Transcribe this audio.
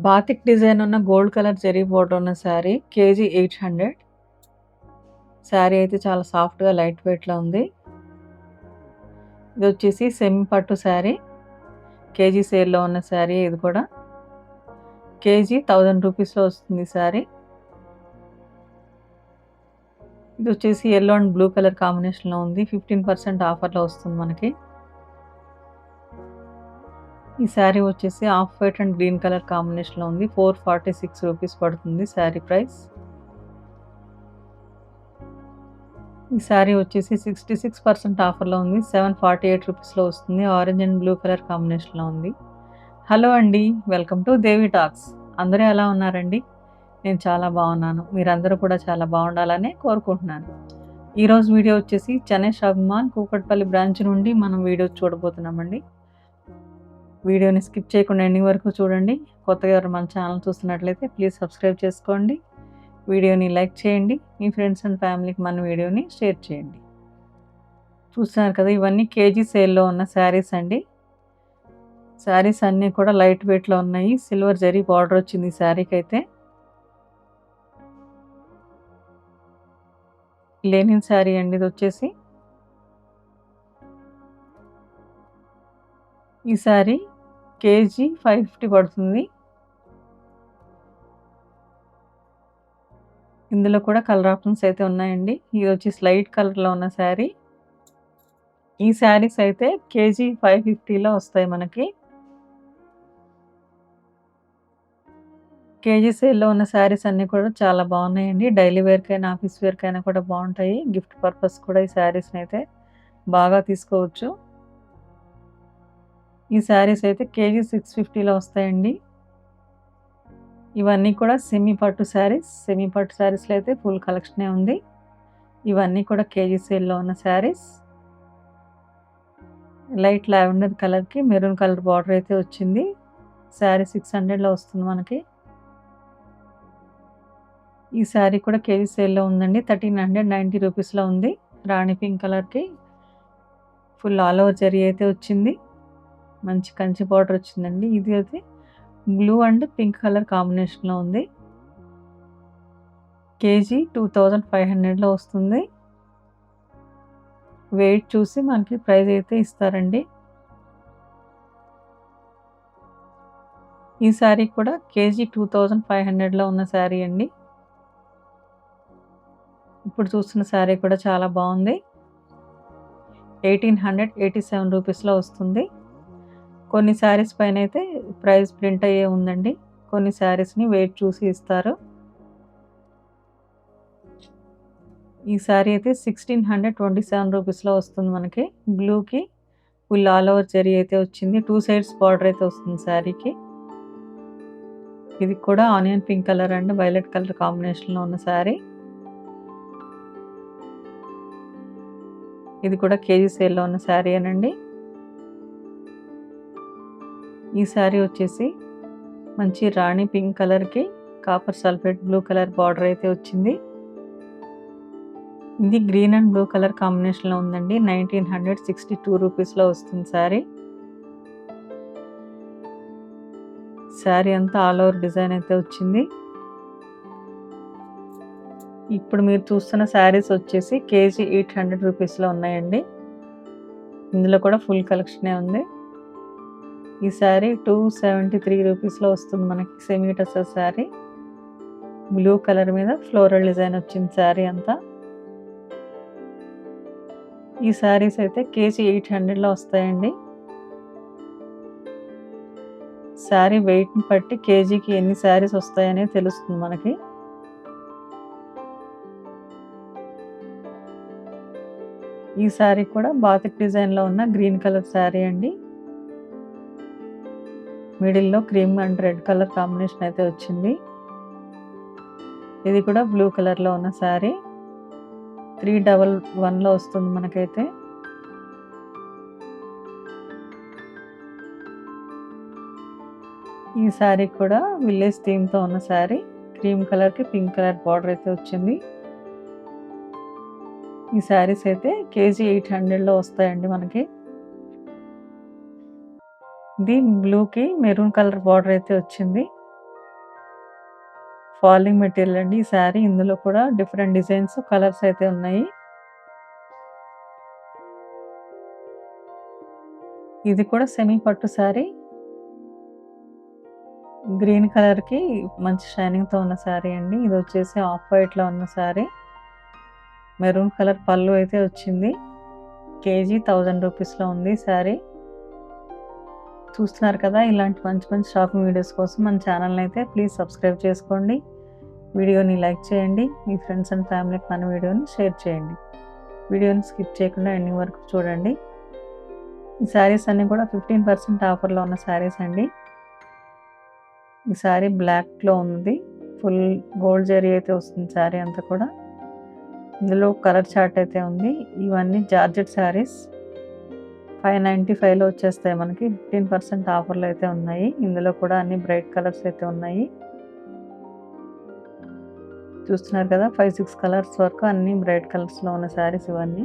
Batik design ఉన్న gold colour zari border ఉన్న sari KG 800. Sari అయితే చాలా సాఫ్ట్‌గా లైట్ వెయిట్‌లో ఉంది. ఇది వచ్చేసి సెమీ పట్టు శారీ. కేజీ సేల్‌లో ఉన్న శారీ ఇది కూడా. కేజీ 1000 రూపీస్‌లో వస్తుంది శారీ. ఇది వచ్చేసి యెల్లో అండ్ బ్లూ కలర్ కాంబినేషన్‌లో ఉంది. 15% ఆఫర్‌లో వస్తుంది మనకి. ఈ శారీ వచ్చేసి off white and green colour కాంబినేషన్‌లో ఉంది. 446 రూపీస్ పడుతుంది శారీ ప్రైస్. ఈ శారీ వచ్చేసి 66% ఆఫర్‌లో ఉంది. 748 రూపీస్‌లో వస్తుంది. ఆరెంజ్ అండ్ బ్లూ కలర్ కాంబినేషన్‌లో ఉంది. హలో అండి. Welcome to Devi talks. అందరూ ఎలా ఉన్నారండి? నేను చాలా బాగున్నాను. మీరందరూ కూడా చాలా బాగుండాలని కోరుకుంటున్నాను. ఈరోజు వీడియో వచ్చేసి Chennai shopping mall Kukatpally branch నుండి మనం వీడియో చూడబోతున్నామండి. వీడియోని స్కిప్ చేయకుండా ఎండింగ్ వరకు చూడండి. కొత్తగా ఎవరు మన ఛానల్ చూస్తున్నట్లయితే ప్లీజ్ సబ్స్క్రైబ్ చేసుకోండి. వీడియోని లైక్ చేయండి. మీ ఫ్రెండ్స్ అండ్ ఫ్యామిలీకి మన వీడియోని షేర్ చేయండి. చూస్తున్నారు కదా, ఇవన్నీ కేజీ సేల్లో ఉన్న శారీస్ అండి. శారీస్ అన్నీ కూడా లైట్ వెయిట్లో ఉన్నాయి. సిల్వర్ జరీ బార్డర్ వచ్చింది ఈ శారీకి అయితే. లెనిన్ శారీ అండి ఇది వచ్చేసి. ఈ శారీ కేజీ 550 పడుతుంది. ఇందులో కూడా కలర్ ఆప్షన్స్ అయితే ఉన్నాయండి. ఇది వచ్చేసి లైట్ కలర్‌లో ఉన్న శారీ. ఈ శారీస్ అయితే కేజీ 550లో వస్తాయి మనకి. కేజీ సేల్‌లో ఉన్న శారీస్ అన్నీ కూడా చాలా బాగున్నాయండి. డైలీ వేర్‌కైనా, ఆఫీస్ వేర్‌కైనా కూడా బాగుంటాయి. గిఫ్ట్ పర్పస్ కూడా ఈ శారీస్‌ని అయితే బాగా తీసుకోవచ్చు. ఈ శారీస్ అయితే కేజీ 650లో వస్తాయండి. ఇవన్నీ కూడా సెమీ పట్టు శారీస్. సెమీ పట్టు శారీస్‌లో అయితే ఫుల్ కలెక్షనే ఉంది. ఇవన్నీ కూడా కేజీ సేల్‌లో ఉన్న శారీస్. లైట్ లావెండర్ కలర్‌కి మెరూన్ కలర్ బార్డర్ అయితే వచ్చింది. శారీ 600లో వస్తుంది మనకి. ఈ శారీ కూడా కేజీ సేల్‌లో ఉందండి. 1390 రూపీస్‌లో ఉంది. రాణి పింక్ కలర్‌కి ఫుల్ ఆల్ ఓవర్ జరీ అయితే వచ్చింది. మంచి కంచి బార్డర్ వచ్చిందండి. ఇది అయితే బ్లూ అండ్ పింక్ కలర్ కాంబినేషన్‌లో ఉంది. కేజీ 2500లో వస్తుంది. వెయిట్ చూసి మనకి ప్రైస్ అయితే ఇస్తారండి. ఈ శారీ కూడా కేజీ 2500లో ఉన్న శారీ అండి. ఇప్పుడు చూస్తున్న శారీ కూడా చాలా బాగుంది. 1887 రూపీస్‌లో వస్తుంది. కొన్ని శారీస్ పైన అయితే ప్రైస్ ప్రింట్ అయ్యే ఉందండి. కొన్ని శారీస్‌ని వెయిట్ చూసి ఇస్తారు. ఈ శారీ అయితే 1627 రూపీస్‌లో వస్తుంది మనకి. బ్లూకి ఫుల్ ఆల్ ఓవర్ జరీ అయితే వచ్చింది. 2 సైడ్స్ బార్డర్ అయితే వస్తుంది శారీకి. ఇది కూడా onion pink colour and violet colour కాంబినేషన్‌లో ఉన్న శారీ. ఇది కూడా కేజీ సేల్‌లో ఉన్న శారీయేనండి. ఈ శారీ వచ్చేసి మంచి రాణి పింక్ కలర్‌కి copper sulphate blue colour border అయితే వచ్చింది. ఇది గ్రీన్ అండ్ బ్లూ కలర్ కాంబినేషన్‌లో ఉందండి. 1962 రూపీస్‌లో వస్తుంది శారీ. శారీ అంతా ఆల్ ఓవర్ డిజైన్ అయితే వచ్చింది. ఇప్పుడు మీరు చూస్తున్న శారీస్ వచ్చేసి కేజీ 800 రూపీస్‌లో ఉన్నాయండి. ఇందులో కూడా ఫుల్ కలెక్షనే ఉంది. ఈ శారీ 273 రూపీస్‌లో వస్తుంది మనకి. Semi tussar sari. Blue colour మీద ఫ్లోరల్ డిజైన్ వచ్చింది శారీ అంతా. ఈ శారీస్ అయితే కేజీ 800లో వస్తాయండి. శారీ వెయిట్‌ని బట్టి కేజీకి ఎన్ని శారీస్ వస్తాయనేది తెలుస్తుంది మనకి. ఈ శారీ కూడా బాతిక్ డిజైన్‌లో ఉన్న గ్రీన్ కలర్ శారీ అండి. మిడిల్‌లో cream and red colour combination అయితే వచ్చింది. ఇది కూడా బ్లూ కలర్‌లో ఉన్న శారీ. 311లో వస్తుంది మనకైతే. ఈ శారీ కూడా విలేజ్ థీమ్‌తో ఉన్న శారీ. క్రీమ్ కలర్‌కి పింక్ కలర్ బార్డర్ అయితే వచ్చింది. ఈ శారీస్ అయితే కేజీ 800లో వస్తాయండి మనకి. ఇది బ్లూకి మెరూన్ కలర్ బార్డర్ అయితే వచ్చింది. ఫాలింగ్ మెటీరియల్ అండి ఈ శారీ. ఇందులో కూడా డిఫరెంట్ డిజైన్స్, కలర్స్ అయితే ఉన్నాయి. ఇది కూడా సెమీ పట్టు శారీ. గ్రీన్ కలర్‌కి మంచి షైనింగ్‌తో ఉన్న శారీ అండి. ఇదొచ్చేసి ఆఫ్ వైట్‌లో ఉన్న శారీ. మెరూన్ కలర్ పళ్ళు అయితే వచ్చింది. కేజీ 1000 రూపీస్‌లో ఉంది శారీ. చూస్తున్నారు కదా! ఇలాంటి మంచి మంచి షాపింగ్ వీడియోస్ కోసం మన ఛానల్‌ని అయితే ప్లీజ్ సబ్స్క్రైబ్ చేసుకోండి. వీడియోని లైక్ చేయండి. మీ ఫ్రెండ్స్ అండ్ ఫ్యామిలీకి మన వీడియోని షేర్ చేయండి. వీడియోని స్కిప్ చేయకుండా ఎండింగ్ వరకు చూడండి. ఈ శారీస్ అన్నీ కూడా 15% ఆఫర్‌లో ఉన్న శారీస్ అండి. ఈ శారీ బ్లాక్‌లో ఉంది. ఫుల్ గోల్డ్ జరీ అయితే వస్తుంది శారీ అంతా కూడా. ఇందులో కలర్ చార్ట్ అయితే ఉంది. ఇవన్నీ జార్జెట్ శారీస్. 595లో వచ్చేస్తాయి మనకి. 15% ఆఫర్‌లో అయితే ఉన్నాయి. ఇందులో కూడా అన్ని బ్రైట్ కలర్స్ అయితే ఉన్నాయి. చూస్తున్నారు కదా! 5, 6 కలర్స్ వరకు అన్నీ బ్రైట్ కలర్స్‌లో ఉన్న శారీస్ ఇవన్నీ.